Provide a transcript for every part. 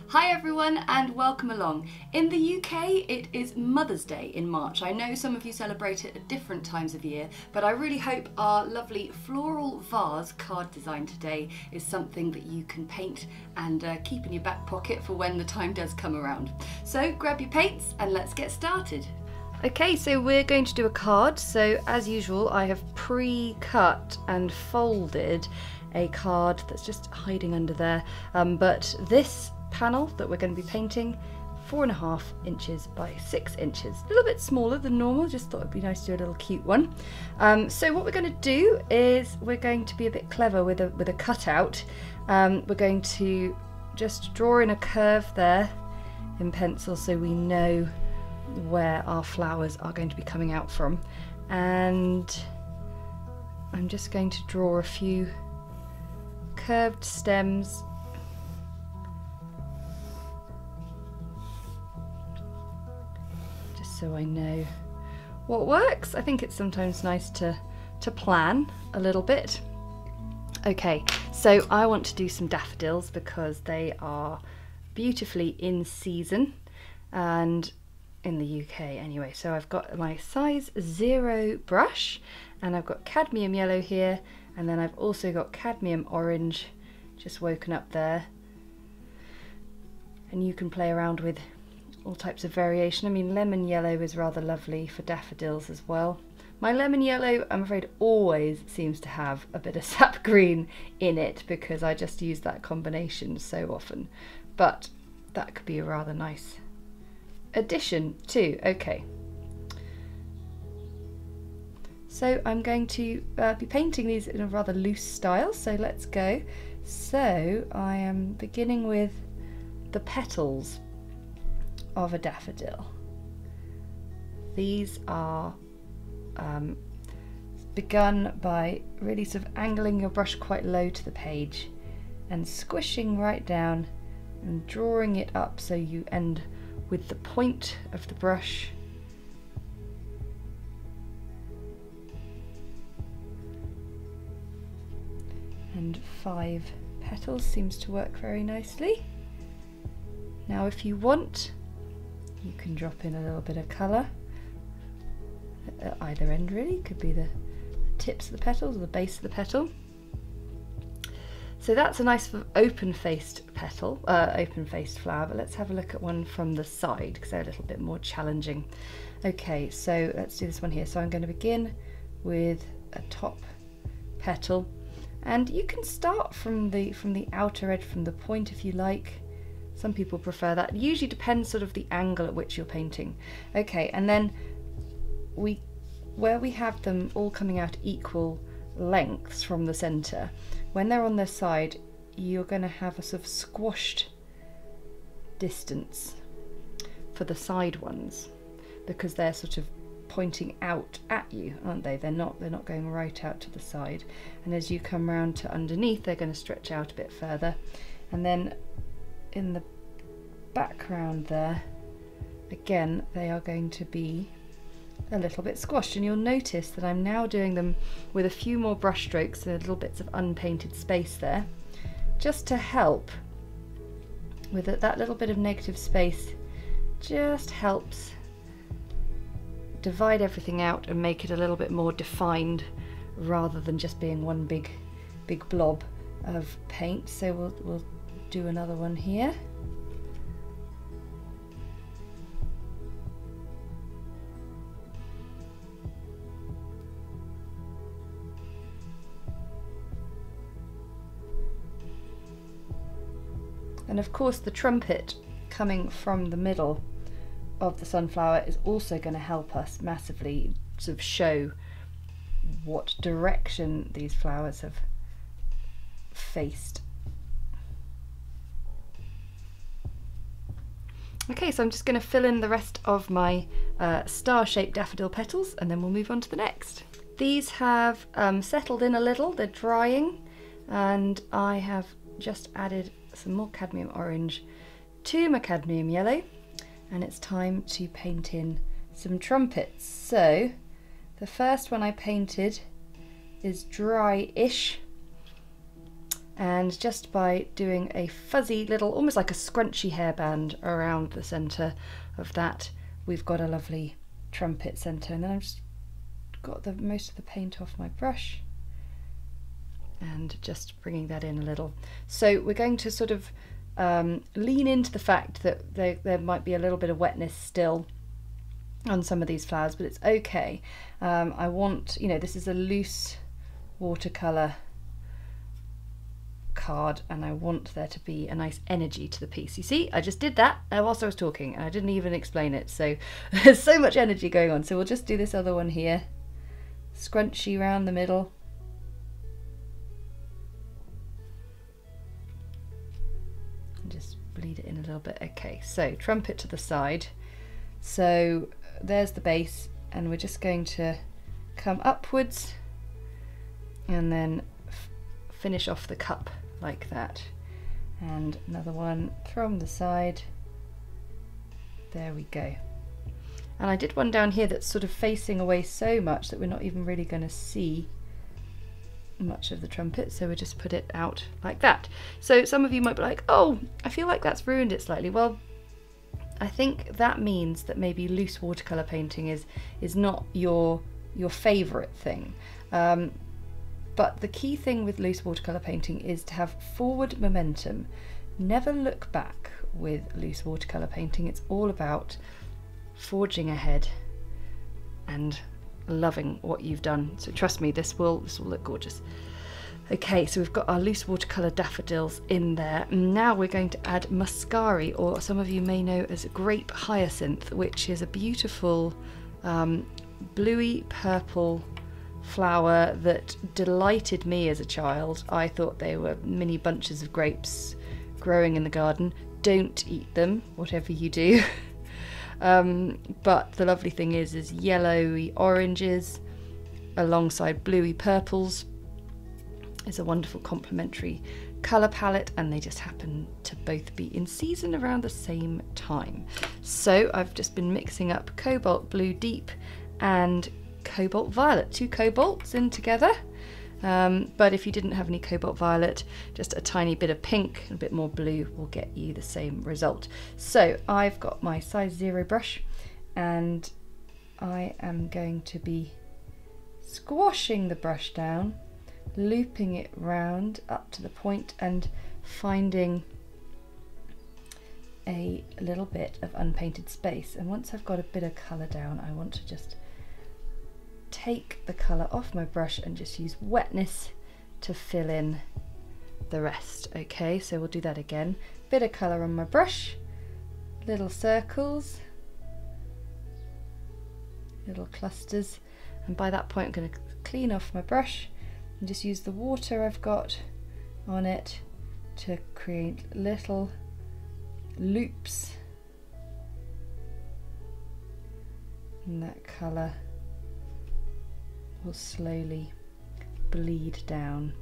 Hi everyone and welcome along. In the UK it is Mother's Day in March. I know some of you celebrate it at different times of year, but I really hope our lovely floral vase card design today is something that you can paint and keep in your back pocket for when the time does come around. So grab your paints and let's get started. Okay, so we're going to do a card. So as usual I have pre-cut and folded a card that's just hiding under there, but this panel that we're going to be painting 4.5 inches by 6 inches, a little bit smaller than normal. Just thought it'd be nice to do a little cute one. So what we're going to do is we're going to be a bit clever with a cutout. We're going to just draw in a curve there in pencil so we know where our flowers are going to be coming out from, and I'm just going to draw a few curved stems so I know what works. I think it's sometimes nice to plan a little bit. Okay, so I want to do some daffodils because they are beautifully in season and in the UK anyway. So I've got my size 0 brush and I've got cadmium yellow here, and then I've also got cadmium orange just woken up there, and you can play around with all types of variation. I mean, lemon yellow is rather lovely for daffodils as well. My lemon yellow, I'm afraid, always seems to have a bit of sap green in it because I just use that combination so often, but that could be a rather nice addition too. Okay, so I'm going to be painting these in a rather loose style, so let's go. So I am beginning with the petals of a daffodil. These are begun by really sort of angling your brush quite low to the page and squishing right down and drawing it up so you end with the point of the brush and 5 petals seems to work very nicely. Now if you want, you can drop in a little bit of colour at either end, really. Could be the tips of the petals or the base of the petal. So that's a nice open-faced petal, open-faced flower, but let's have a look at one from the side because they're a little bit more challenging. Okay, so let's do this one here. So I'm going to begin with a top petal, and you can start from the outer edge, from the point if you like. Some people prefer that. It usually depends sort of the angle at which you're painting. Okay, and then where we have them all coming out equal lengths from the centre, when they're on their side, you're going to have a sort of squashed distance for the side ones because they're sort of pointing out at you, aren't they? They're not going right out to the side. And as you come round to underneath, they're going to stretch out a bit further. And then in the background there, again, they are going to be a little bit squashed, and you'll notice that I'm now doing them with a few more brush strokes and little bits of unpainted space there, just to help with it. That little bit of negative space just helps divide everything out and make it a little bit more defined rather than just being one big blob of paint. So we'll do another one here. And of course the trumpet coming from the middle of the sunflower is also going to help us massively sort of show what direction these flowers have faced. Okay, so I'm just going to fill in the rest of my star-shaped daffodil petals and then we'll move on to the next. These have settled in a little, they're drying, and I have just added some more cadmium orange to my cadmium yellow, and it's time to paint in some trumpets. So the first one I painted is dry-ish, And just by doing a fuzzy little, almost like a scrunchy hairband around the centre of that, we've got a lovely trumpet centre. And then I've just got the most of the paint off my brush and just bringing that in a little. So we're going to sort of lean into the fact that there might be a little bit of wetness still on some of these flowers, but it's okay. I want, this is a loose watercolour card, and I want there to be a nice energy to the piece. You see, I just did that whilst I was talking, and I didn't even explain it, so there's so much energy going on. So we'll just do this other one here, scrunchy around the middle. And just bleed it in a little bit. Okay, so trumpet to the side. So there's the base, and we're just going to come upwards and then finish off the cup like that. And another one from the side. There we go. And I did one down here that's sort of facing away so much that we're not even really going to see much of the trumpet, so we'll just put it out like that. So some of you might be like, oh, I feel like that's ruined it slightly. Well, I think that means that maybe loose watercolour painting is not your favourite thing. But the key thing with loose watercolour painting is to have forward momentum. Never look back with loose watercolour painting. It's all about forging ahead and loving what you've done. So trust me, this will look gorgeous. Okay, so we've got our loose watercolour daffodils in there. Now we're going to add muscari, or some of you may know as grape hyacinth, which is a beautiful bluey purple flower that delighted me as a child. I thought they were mini bunches of grapes growing in the garden. Don't eat them, whatever you do. But the lovely thing is yellowy oranges alongside bluey purples is a wonderful complementary colour palette, and they just happen to both be in season around the same time. So I've just been mixing up cobalt blue deep and cobalt violet, 2 cobalts in together. But if you didn't have any cobalt violet, just a tiny bit of pink and a bit more blue will get you the same result. So I've got my size 0 brush, and I am going to be squashing the brush down, looping it round up to the point and finding a little bit of unpainted space. And once I've got a bit of colour down, I want to just take the colour off my brush and just use wetness to fill in the rest. Okay, so we'll do that again. Bit of colour on my brush, little circles, little clusters, and by that point I'm going to clean off my brush and just use the water I've got on it to create little loops, and that colour will slowly bleed down.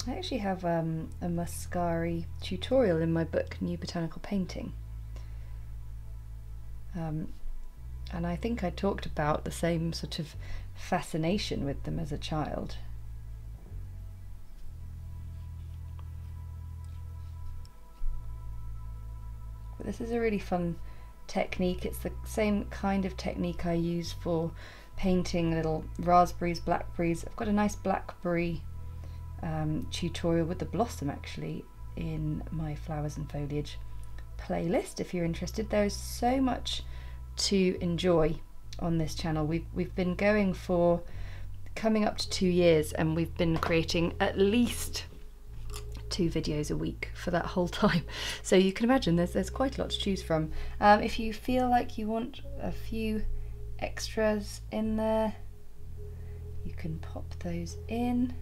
I actually have a muscari tutorial in my book, New Botanical Painting. And I think I talked about the same sort of fascination with them as a child. But this is a really fun technique. It's the same kind of technique I use for painting little raspberries, blackberries. I've got a nice blackberry tutorial with the blossom actually in my flowers and foliage playlist if you're interested. There's so much to enjoy on this channel. We've been going for coming up to 2 years, and we've been creating at least 2 videos a week for that whole time. So you can imagine there's quite a lot to choose from. If you feel like you want a few extras in there, you can pop those in.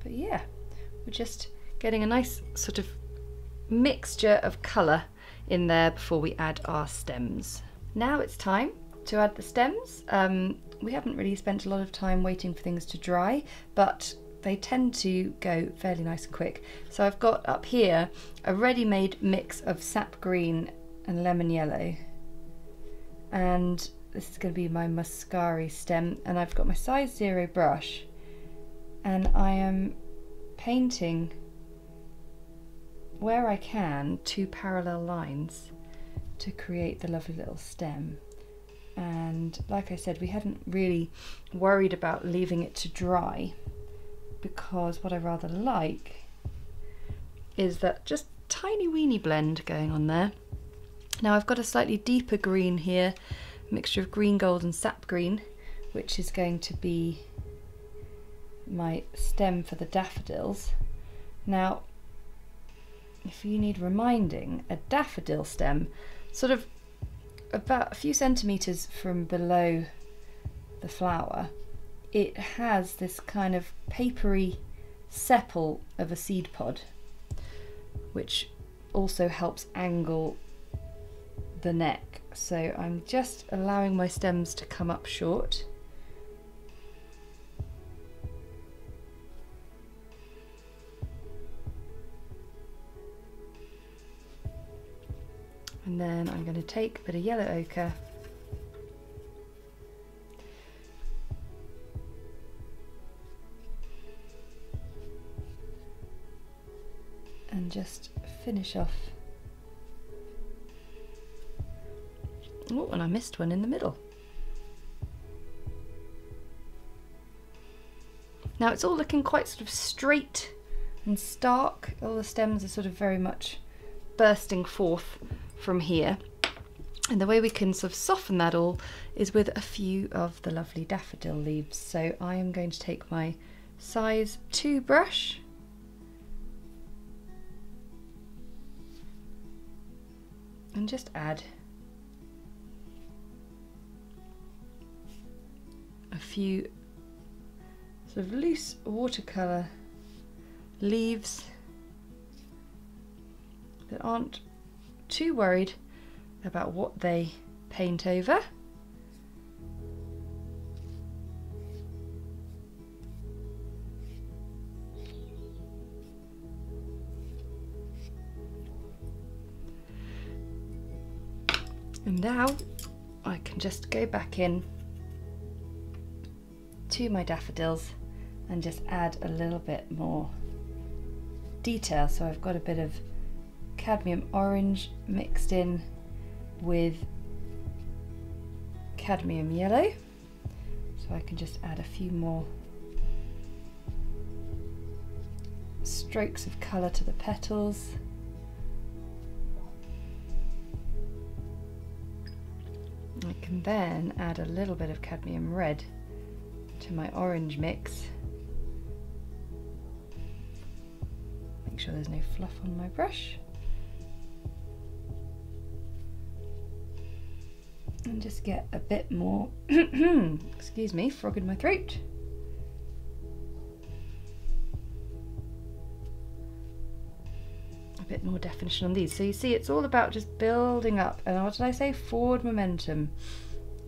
But yeah, we're just getting a nice sort of mixture of colour in there before we add our stems. Now it's time to add the stems. We haven't really spent a lot of time waiting for things to dry, but they tend to go fairly nice and quick. So I've got up here a ready-made mix of sap green and lemon yellow, and this is going to be my Muscari stem, and I've got my size 0 brush, and I am painting where I can 2 parallel lines to create the lovely little stem. And like I said, we hadn't really worried about leaving it to dry, because what I rather like is that just tiny weeny blend going on there. Now I've got a slightly deeper green here, a mixture of green gold and sap green, which is going to be my stem for the daffodils. Now, if you need reminding, a daffodil stem, sort of about a few centimetres from below the flower, it has this kind of papery sepal of a seed pod, which also helps angle the neck. So I'm just allowing my stems to come up short. And then I'm going to take a bit of yellow ochre and just finish off. Oh, and I missed one in the middle. Now it's all looking quite sort of straight and stark. All the stems are sort of very much bursting forth from here. And the way we can sort of soften that all is with a few of the lovely daffodil leaves. So I am going to take my size 2 brush and just add a few sort of loose watercolour leaves that aren't too worried about what they paint over. And now I can just go back in to my daffodils and just add a little bit more detail. So I've got a bit of cadmium orange mixed in with cadmium yellow, so I can just add a few more strokes of colour to the petals. I can then add a little bit of cadmium red to my orange mix. Make sure there's no fluff on my brush. And just get a bit more, excuse me, frog in my throat. A bit more definition on these. So you see, it's all about just building up. And what did I say? Forward momentum.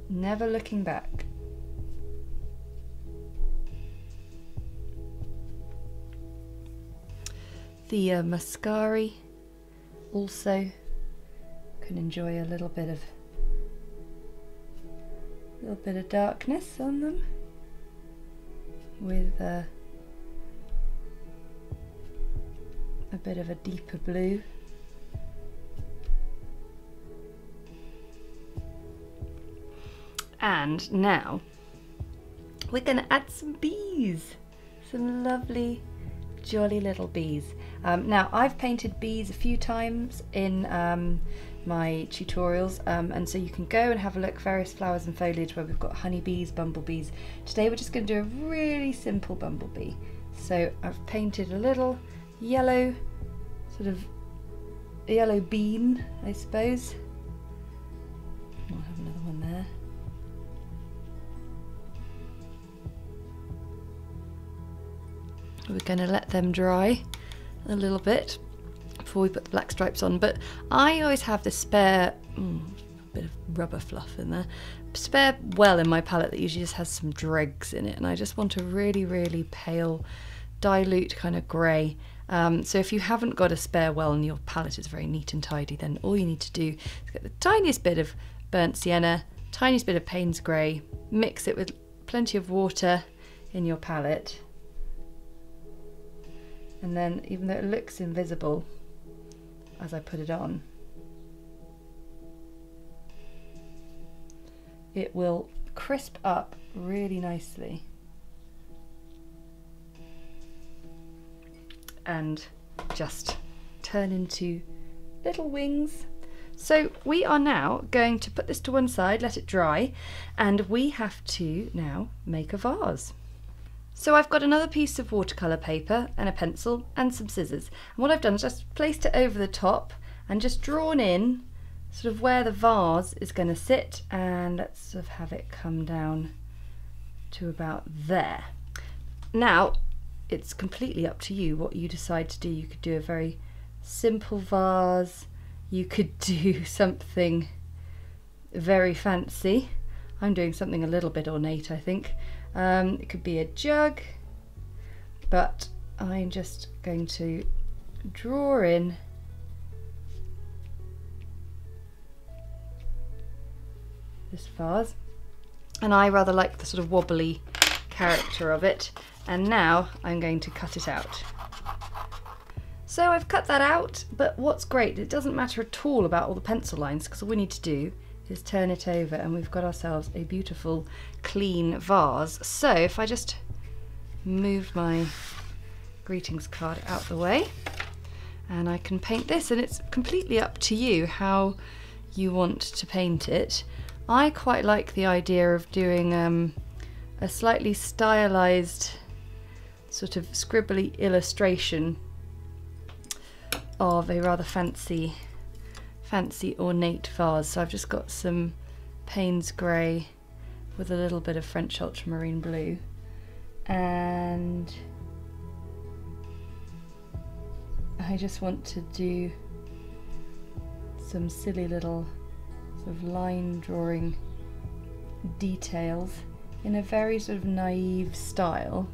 Never looking back. The Muscari also can enjoy a little bit of darkness on them with a bit of a deeper blue. And now we're going to add some bees, some lovely jolly little bees. Now I've painted bees a few times in my tutorials, and so you can go and have a look, various flowers and foliage where we've got honeybees, bumblebees. Today we're just going to do a really simple bumblebee. So I've painted a little yellow, sort of yellow bean, I suppose. I'll have another one there. We're going to let them dry a little bit before we put the black stripes on, but I always have this spare bit of rubber fluff in there, spare well in my palette that usually just has some dregs in it, and I just want a really pale dilute kind of grey. So if you haven't got a spare well and your palette is very neat and tidy, then all you need to do is get the tiniest bit of burnt sienna, tiniest bit of Payne's grey, mix it with plenty of water in your palette, and then even though it looks invisible as I put it on, it will crisp up really nicely and just turn into little wings. So we are now going to put this to one side, let it dry, and we have to now make a vase. So I've got another piece of watercolour paper and a pencil and some scissors, and what I've done is just placed it over the top and just drawn in sort of where the vase is going to sit, and let's sort of have it come down to about there. Now it's completely up to you what you decide to do. You could do a very simple vase, you could do something very fancy. I'm doing something a little bit ornate, I think. It could be a jug, but I'm just going to draw in this vase, and I rather like the sort of wobbly character of it, and now I'm going to cut it out. So I've cut that out, but what's great, it doesn't matter at all about all the pencil lines, because all we need to do is turn it over and we've got ourselves a beautiful clean vase. So if I just move my greetings card out the way, and I can paint this, and it's completely up to you how you want to paint it. I quite like the idea of doing a slightly stylized sort of scribbly illustration of a rather fancy ornate vase. So I've just got some Payne's grey with a little bit of French ultramarine blue, and I just want to do some silly little sort of line drawing details in a very sort of naive style.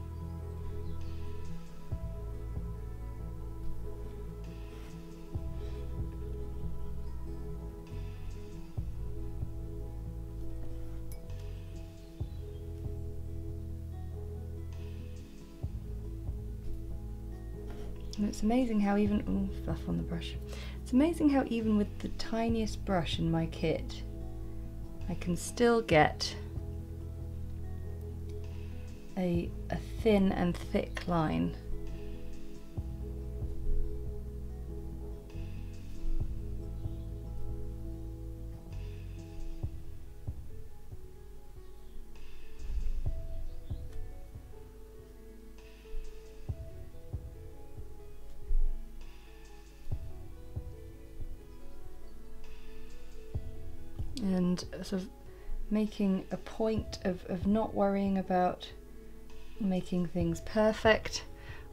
And it's amazing how even, oh, fluff on the brush. It's amazing how even with the tiniest brush in my kit, I can still get a thin and thick line. And sort of making a point of not worrying about making things perfect.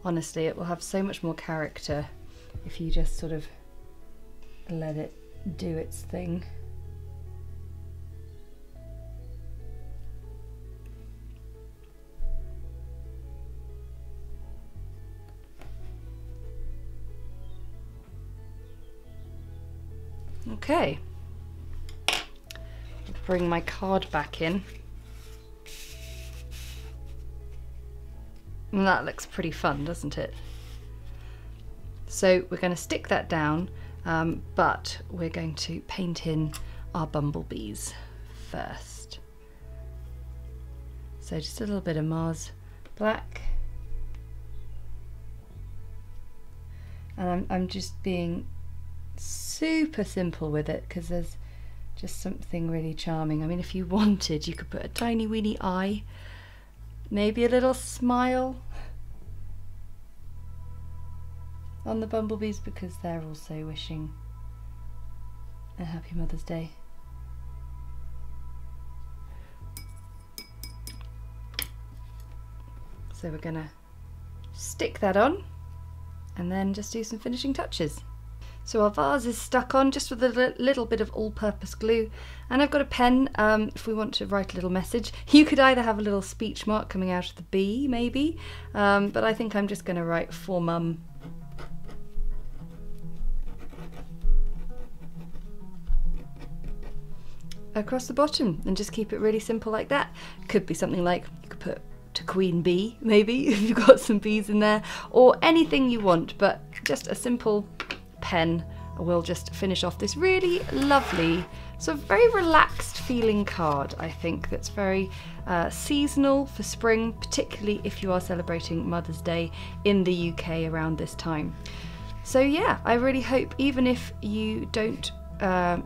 Honestly, it will have so much more character if you just sort of let it do its thing. Okay. Bring my card back in. And that looks pretty fun, doesn't it? So we're going to stick that down, but we're going to paint in our bumblebees first. So just a little bit of Mars black. And I'm just being super simple with it because there's just something really charming. I mean, if you wanted, you could put a tiny weeny eye, maybe a little smile on the bumblebees because they're also wishing a happy Mother's Day. So we're gonna stick that on and then just do some finishing touches. So our vase is stuck on just with a little bit of all-purpose glue, and I've got a pen if we want to write a little message. You could either have a little speech mark coming out of the B maybe, but I think I'm just going to write for Mum. Across the bottom, and just keep it really simple like that. Could be something like, you could put to Queen Bee maybe if you've got some bees in there, or anything you want, but just a simple pen will just finish off this really lovely, sort of very relaxed feeling card, I think, that's very seasonal for spring, particularly if you are celebrating Mother's Day in the UK around this time. So yeah, I really hope, even if you don't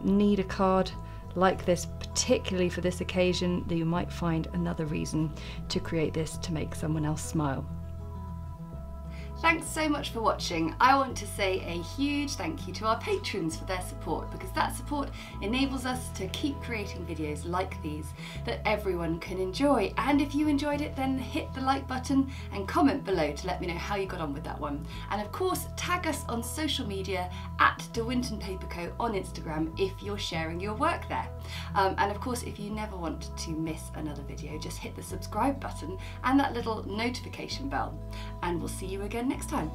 need a card like this particularly for this occasion, that you might find another reason to create this to make someone else smile. Thanks so much for watching. I want to say a huge thank you to our patrons for their support, because that support enables us to keep creating videos like these that everyone can enjoy. And if you enjoyed it, then hit the like button and comment below to let me know how you got on with that one. And of course, tag us on social media at De Winton Paper Co on Instagram if you're sharing your work there. And of course, if you never want to miss another video, just hit the subscribe button and that little notification bell, and we'll see you again next time.